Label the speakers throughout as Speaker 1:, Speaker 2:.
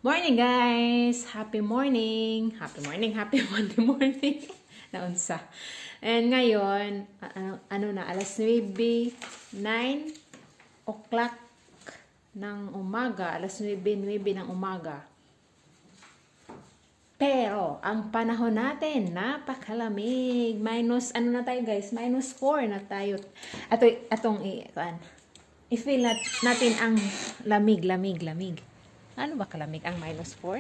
Speaker 1: Morning guys! Happy morning! Happy morning! Happy Monday morning! Naunsa. And ngayon, ano na, alas 9 o'clock ng umaga. Alas 9 ng umaga. Pero, ang panahon natin, napakalamig. Minus, ano na tayo guys? Minus 4 na tayo. I-feel natin ang lamig. Ano ba kalamig ang minus 4?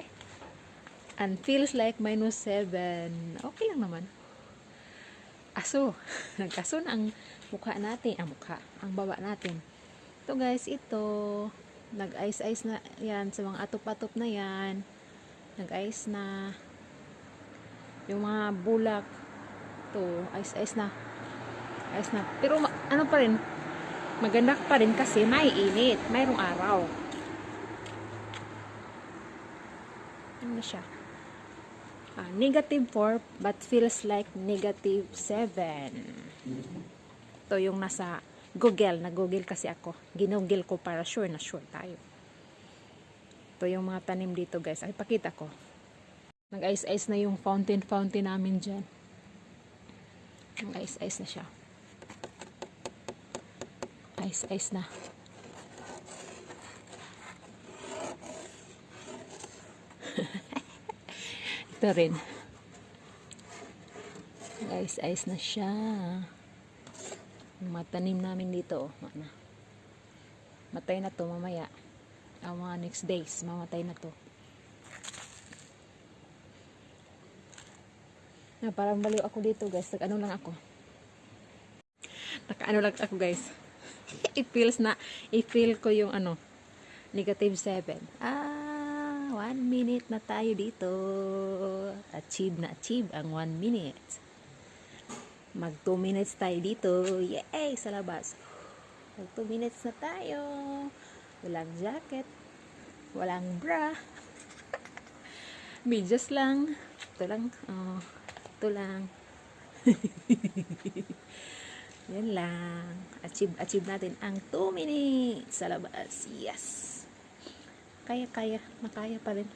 Speaker 1: And feels like minus 7. Okay lang naman. Aso. Nagkaso na ang mukha natin. Ang baba natin. Ito guys, ito. Nag-ice-ice na yan. Sa mga atop-atop na yan. Nag-ice na. Yung mga bulak. Ito. Ice-ice na. Ice na. Pero ano pa rin. Maganda pa rin kasi may init. Mayroong araw. Ano siya? Negative 4 but feels like negative 7. Ito yung nasa Google. Nag-Google kasi ako. Ginugil ko para sure na sure tayo. Ito yung mga tanim dito guys. Ay, pakita ko. Nag-ice-ice na yung fountain namin dyan. Nag-ice-ice na siya. Ice-ice na. Ito rin. Ice-ice na siya. Yung mga tanim namin dito. Matay na to mamaya. Ang mga next days, mamatay na to. Parang baliw ako dito guys. Nag-ano lang ako. Naka-ano lang ako guys. I-feel ko yung negative 7. 1 minute na tayo dito. Achieve ang 1 minute. Mag 2 minutes tayo dito. Yay! Sa labas. Mag 2 minutes na tayo. Walang jacket. Walang bra. Medyas lang. Ito lang. Ito lang. Yan lang. Achieve natin ang 2 minutes sa labas. Yes! Makaya pa rin.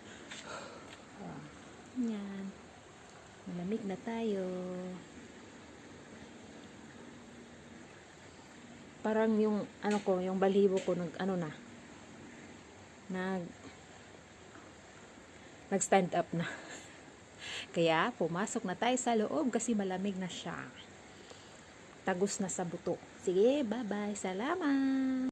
Speaker 1: Yan. Malamig na tayo. Parang yung, yung balibo ko, nag-stand up na. Kaya, pumasok na tayo sa loob kasi malamig na siya. Tagos na sa buto. Sige, bye-bye. Salamat!